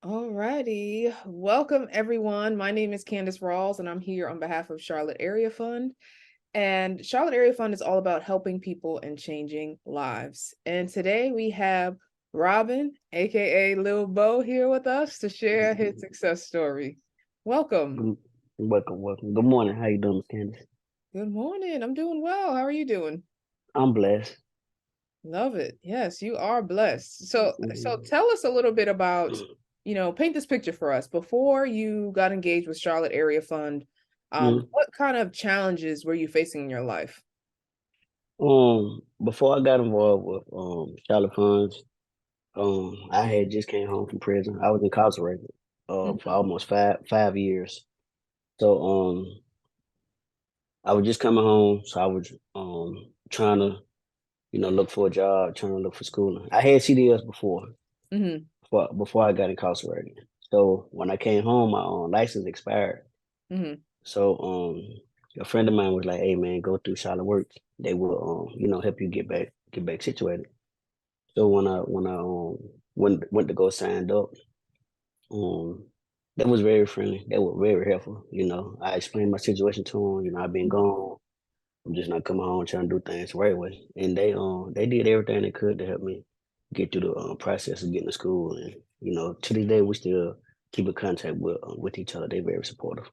Alrighty. Welcome everyone. My name is Candace Rawls and I'm here on behalf of Charlotte Area Fund. And Charlotte Area Fund is all about helping people and changing lives. And today we have Robin, aka Lil Bo, here with us to share his success story. Welcome. Good- Welcome. Good morning. How you doing, Miss Candace? Good morning. I'm doing well. How are you doing? I'm blessed. Love it. Yes, you are blessed. So Mhm. tell us a little bit about, paint this picture for us. Before you got engaged with Charlotte Area Fund, Mhm. what kind of challenges were you facing in your life? Before I got involved with Charlotte Funds, I had just came home from prison. I was incarcerated for Mhm. almost five years. So I was just coming home, so I was trying to look for a job, trying to look for schooling. I had CDLs Mhm. before I got incarcerated. So when I came home, my license expired. Mhm. So a friend of mine was like, "Hey man, go through Charlotte Works. They will help you get back situated." So when I went to go signed up, um they was very friendly. They were very helpful. I explained my situation to them. I've been gone. I'm just not coming home trying to do things the right way. And they did everything they could to help me get through the process of getting to school. And to this day we still keep in contact with each other. They're very supportive.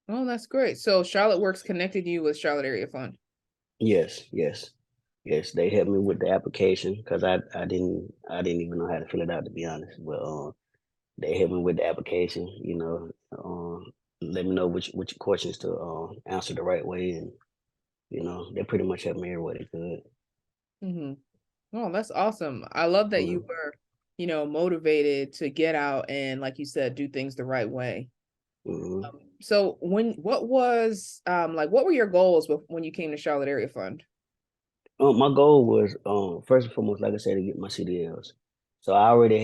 Oh, that's great. So Charlotte Works connected you with Charlotte Area Fund. Yes, yes. Yes, they helped me with the application because I didn't even know how to fill it out, to be honest. But they helped me with the application. Let me know which questions to answer the right way, and they pretty much helped me every way they could. Mhm. Oh, that's awesome. I love that you Mhm. were, motivated to get out and, like you said, do things the right way. Mhm. So what were your goals when you came to Charlotte Area Fund? My goal was first and foremost, like I said, to get my CDLs. So I already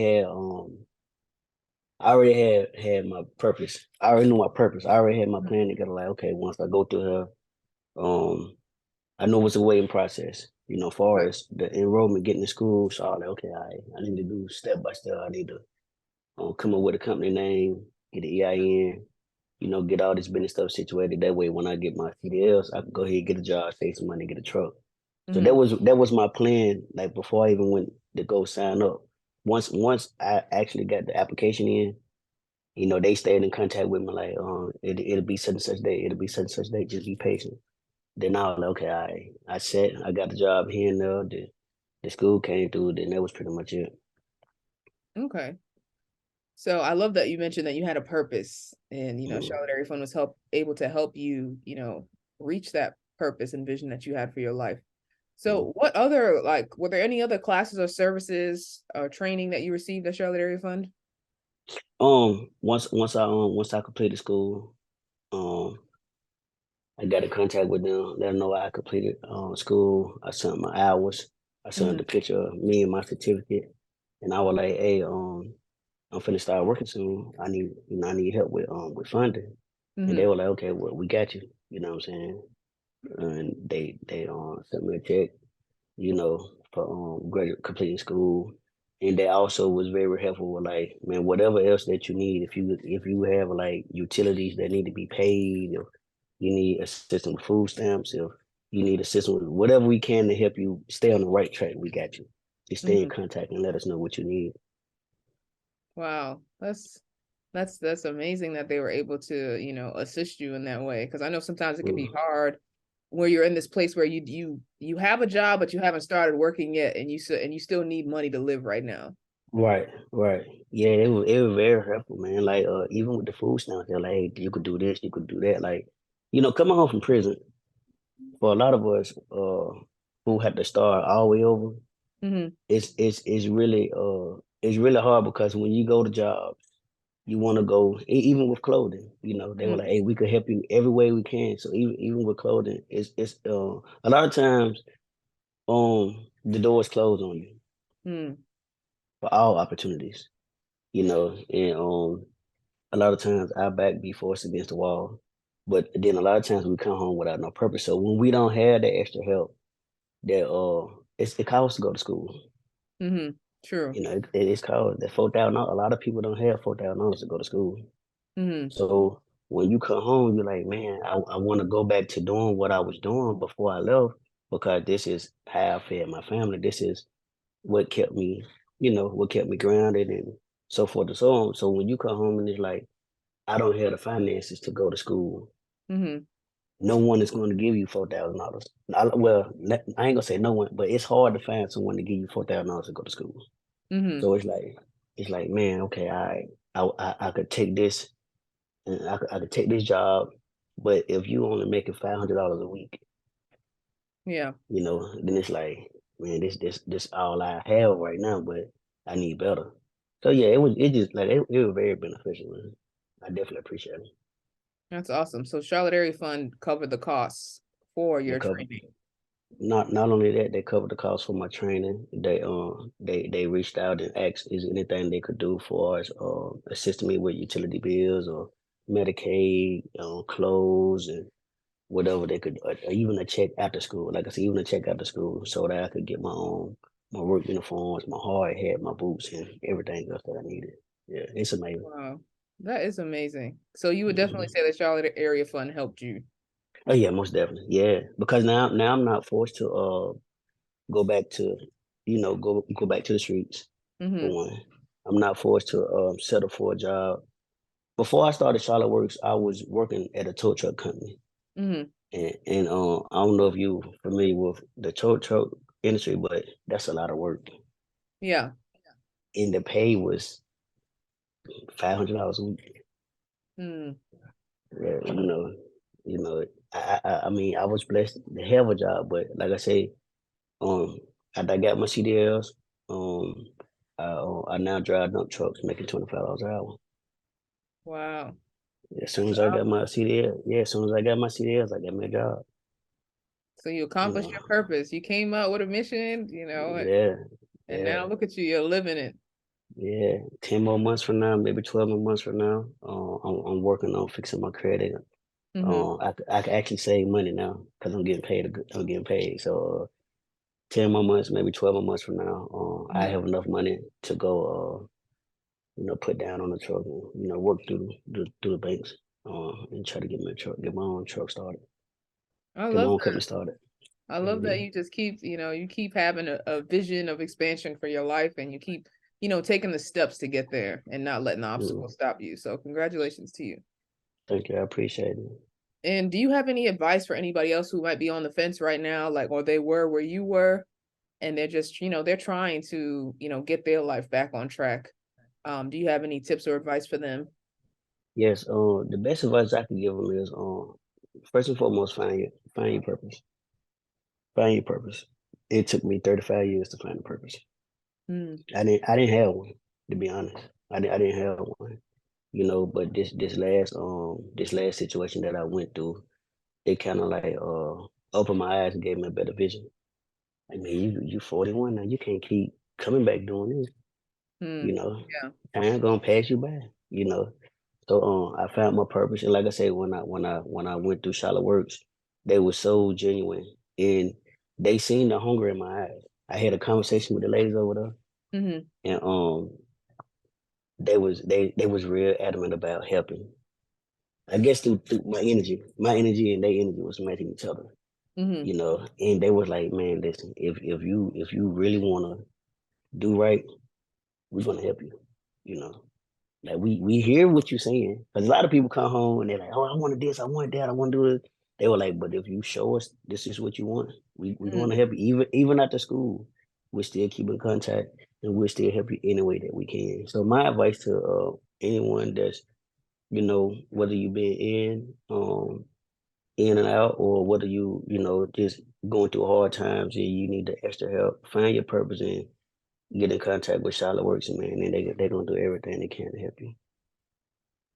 had my purpose. I already knew my purpose. I already had my plan together. Like, okay, once I go through here, um, I know it's a waiting process. Far Okay. as the enrollment, getting to school. So I was like, okay, I need to do step by step. I need to come up with a company name, get an EIN, get all this business stuff situated. That way, when I get my CDLs, I can go ahead and get a job, save some money, get a truck. So that Mhm. was that was my plan. Like before I even went to go sign up. Once I actually got the application in, they stayed in contact with me like, it'll be such and such day, it'll be such and such day, just be patient. Then I was like, okay, I got the job here and there, the school came through, then that was pretty much it. Okay. So I love that you mentioned that you had a purpose and, Mhm. Charlotte Area Fund was able to help you, reach that purpose and vision that you had for your life. Mhm. So were there any other classes or services or training that you received at Charlotte Area Fund? Once I completed school, um, I got in contact with them, let them know I completed school. I sent my hours, I sent the Mhm. picture of me and my certificate, and I was like, hey, I'm finna start working soon. I need help with funding. And they Mhm. were like, okay, well, we got you. You know what I'm saying? And they sent me a check, for completing school. And they also was very helpful with like, man, whatever else that you need, if you have like utilities that need to be paid, if you need assistance with food stamps, if you need assistance with whatever we can to help you stay on the right track, we got you. Just stay in Mhm. contact and let us know what you need. Wow. That's amazing that they were able to, assist you in that way. Because I know sometimes it can be Mm. hard where you're in this place where you have a job but you haven't started working yet and you still need money to live right now. Right, right. Yeah, it was very helpful, man. Like even with the food stamps, they're like, hey, you could do this, you could do that. Like, coming home from prison, for a lot of us who had to start all the way over, Hmm. it's really hard because when you go to jobs, you want to go even with clothing. They were Hmm. like, hey, we could help you every way we can. So even with clothing, it's a lot of times the doors close on you Hmm. for all opportunities. And a lot of times our back be forced against the wall. But then a lot of times we come home without no purpose. So when we don't have that extra help, that it costs to go to school. Hmm. True. It's called the $4,000. A lot of people don't have $4,000 to go to school. Mhm. So when you come home, you're like, man, I want to go back to doing what I was doing before I left because this is how I fed my family. This is what kept me, what kept me grounded and so forth and so on. So when you come home and it's like, I don't have the finances to go to school, Mhm. no one is going to give you $4,000. Well, I ain't gonna say no one, but it's hard to find someone to give you $4,000 to go to school. Mhm. So it's like, man, okay, I could take this and I could take this job, but if you only making $500 a week, Yeah. then it's like, man, this all I have right now, but I need better. So yeah, it just like it was very beneficial, man. I definitely appreciate it. That's awesome. So Charlotte Area Fund covered the costs for They your covered training. not only that, they covered the cost for my training. They reached out and asked is anything they could do for us, assisting me with utility bills or Medicaid, clothes and whatever they could, even a check after school. Like I said, even a check after school, so that I could get my work uniforms, my hard hat, my boots, and everything else that I needed. Yeah, it's amazing. Wow. That is amazing. So you would definitely Mhm. say the Charlotte Area Fund helped you. Oh yeah, most definitely. Yeah, because now I'm not forced to go back to, go back to the streets for Mhm. one. I'm not forced to settle for a job. Before I started Charlotte Works, I was working at a tow truck company. Mhm. And I don't know if you familiar with the tow truck industry, but that's a lot of work. Yeah. And the pay was $500 a week. Mm. Yeah, I mean, I was blessed to have a job, but like I say, um, after I got my CDLs, um, I now drive dump trucks, making $25 an hour. Wow. As soon That's as I got awesome. my CDL, yeah, as soon as I got my CDLs, I got my job. So you You accomplished know, your purpose. You came out with a mission, yeah, and yeah. now look at you, you're living it. Yeah, 10 more months from now, maybe 12 more months from now, I'm working on fixing my credit. Mhm. I can actually save money now because I'm getting paid. I'm getting paid. So 10 more months, maybe 12 more months from now, I Mhm. have enough money to go, put down on the truck and, work through the banks, and try to get my own truck started, I get my love own that. company started. I love that Hmm. you just keep, you keep having a vision of expansion for your life and you keep, taking the steps to get there and not letting the Hmm. obstacles stop you. So congratulations to you. Thank you. I appreciate it. And do you have any advice for anybody else who might be on the fence right now, like, or they were where you were, and they're just, they're trying to, get their life back on track? Do you have any tips or advice for them? Yes. The best advice I can give them is, first and foremost, find your purpose. Find your purpose. It took me 35 years to find a purpose. Mm, I didn't have one, to be honest. I didn't have one, but this last situation that I went through, it kind of like opened my eyes and gave me a better vision. I mean, you 41 now, you can't keep coming back doing this, you mm, know. yeah. Time gonna pass you by, you know. So I found my purpose, and like I said, when I went through Charlotte Works, they were so genuine, and they seen the hunger in my eyes. I had a conversation with the ladies over there, Hmm. and they was real adamant about helping. I guess through my energy and their energy was matching each other, Hmm. And they was like, man, listen, if you really wanna do right, we're gonna help you, you know. Like we hear what you're saying, because a lot of people come home and they're like, "Oh, I wanted this, I want that, I want to do it." They were like, "But if you show us this is what you want, we want Mm. to help you. Even after school, we still keep in contact and we'll still help you any way that we can." So my advice to anyone that's whether you been in and out, or whether you just going through hard times and you need the extra help, find your purpose and get in contact with Charlotte Works, man, and they're gonna do everything they can to help you.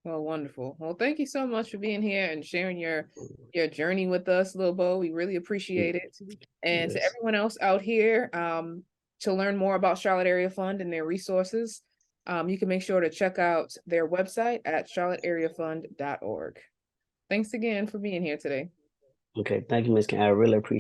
Well, wonderful. Well, thank you so much for being here and sharing your journey with us, Lil Bo. We really appreciate it. And to Yes. everyone else out here, to learn more about Charlotte Area Fund and their resources, you can make sure to check out their website at charlotteareafund.org. Thanks again for being here today. Okay. Thank you, Miss Ken. I really appreciate